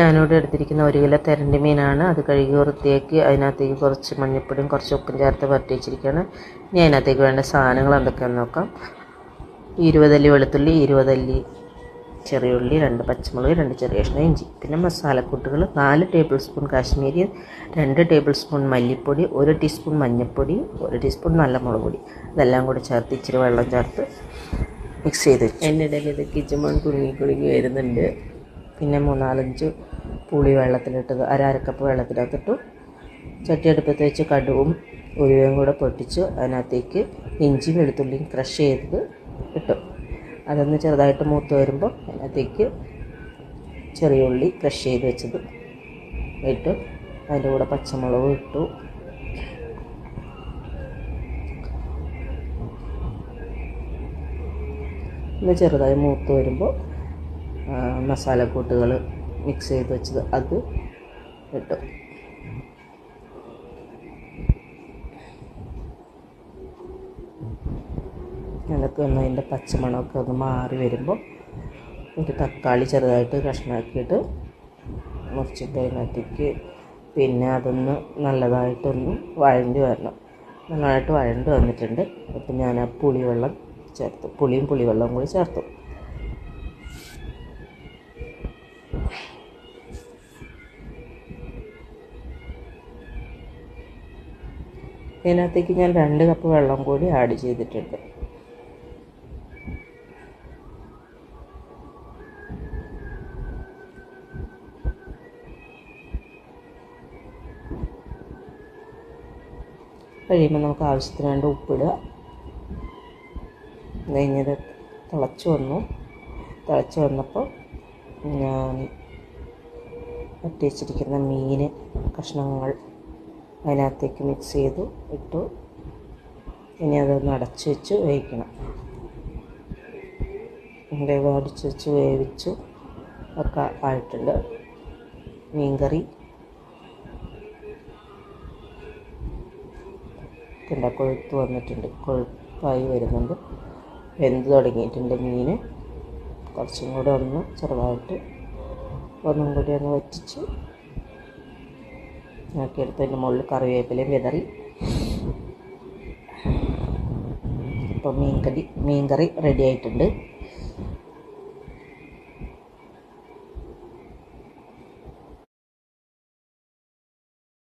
ഞാനിവിടെ എടുത്തിരിക്കുന്ന 1 കിലോ തെരണ്ടി മീനാണ്. അത് കഴുകി വൃത്തിയാക്കി അതിനകത്തേക്ക് കുറച്ച് മഞ്ഞൾപ്പൊടിയും കുറച്ച് ഉപ്പും ചേർത്ത് വരട്ടി വെച്ചിരിക്കുകയാണ്. ഇനി അതിനകത്തേക്ക് വേണ്ട സാധനങ്ങൾ എന്തൊക്കെയാണെന്ന് നോക്കാം. 20 അല്ലി വെളുത്തുള്ളി, 20 അല്ലി ചെറിയ ഉള്ളി, 2 പച്ചമുളക്, 2 ചെറിയ കഷ്ണം ഇഞ്ചി. പിന്നെ മസാലക്കൂട്ടുകൾ 4 table spoon Kashmiri, 2 table spoon മല്ലിപ്പൊടി, 1 ടീസ്പൂൺ മഞ്ഞൾപ്പൊടി, 1 ടീസ്പൂൺ നല്ല മുളക് പൊടി. ഇതെല്ലാം കൂടി ചേർത്ത് ഇച്ചിരി വെള്ളം ചേർത്ത് മിക്സ് ചെയ്ത് വെച്ചു. എൻ്റെ ഇടയിൽ ഇത് കിച്ചൺ മൺ കുടുങ്ങി വരുന്നുണ്ട്. പിന്നെ 3-4 പുളി വെള്ളത്തിലിട്ടത് അരക്കപ്പ് വെള്ളത്തിനകത്തിട്ടു. ചട്ടി അടുപ്പത്ത് വെച്ച് കടുവും ഉലുവയും കൂടെ പൊട്ടിച്ചു അതിനകത്തേക്ക് ഇഞ്ചിയും വെളുത്തുള്ളിയും ക്രഷ് ചെയ്തത് ഇട്ടു. അതൊന്ന് ചെറുതായിട്ട് മൂത്ത് വരുമ്പോൾ അതിനകത്തേക്ക് ചെറിയ ഉള്ളി ക്രഷ് ചെയ്ത് വെച്ചത് ഇട്ടു. അതിൻ്റെ കൂടെ പച്ചമുളകും ഇട്ടു. ഒന്ന് ചെറുതായി മൂത്ത് വരുമ്പോൾ മസാലക്കൂട്ടുകൾ മിക്സ് ചെയ്ത് വെച്ചത് അത് ഇട്ടു. അതൊക്കെ ഒന്ന് അതിൻ്റെ പച്ചമണമൊക്കെ ഒന്ന് മാറി വരുമ്പോൾ ഒരു തക്കാളി ചെറുതായിട്ട് കഷ്ണമാക്കിയിട്ട് മുറിച്ചിട്ട് അതിനകത്തേക്ക് പിന്നെ അതൊന്ന് നല്ലതായിട്ടൊന്ന് വഴണ്ടി വരണം. നല്ലതായിട്ട് വഴണ്ടി വന്നിട്ടുണ്ട്. അപ്പം ഞാൻ ആ പുളിവെള്ളം ചേർത്തു. പുളിവെള്ളവും കൂടി ചേർത്തു. ഇതിനകത്തേക്ക് ഞാൻ 2 കപ്പ് വെള്ളം കൂടി ആഡ് ചെയ്തിട്ടുണ്ട്. കഴിയുമ്പോൾ നമുക്ക് ആവശ്യത്തിന് വേണ്ട ഉപ്പിടുക. കഴിഞ്ഞത് തിളച്ച് വന്നപ്പോൾ ഞാൻ വറ്റി വെച്ചിരിക്കുന്ന മീൻ കഷ്ണങ്ങൾ അതിനകത്തേക്ക് മിക്സ് ചെയ്തു ഇട്ടു. ഇനി അതൊന്ന് അടച്ചു വെച്ച് വേവിക്കണം. അടച്ചു വെച്ച് വേവിച്ചു ഒക്കെ ആയിട്ടുണ്ട്. മീൻകറി കൊഴുത്ത് വന്നിട്ടുണ്ട്, കൊഴുപ്പായി വരുന്നുണ്ട്, വെന്ത് തുടങ്ങിയിട്ടുണ്ട് മീൻ. കുറച്ചും കൂടെ ഒന്ന് ചെറുതായിട്ട് ഒന്നും കൂടി ഒന്ന് വറ്റിച്ച് ആക്കിയെടുത്തതിൻ്റെ മുകളിൽ കറിവേപ്പിലയും വിതറി. അപ്പോൾ മീൻകറി റെഡി ആയിട്ടുണ്ട്.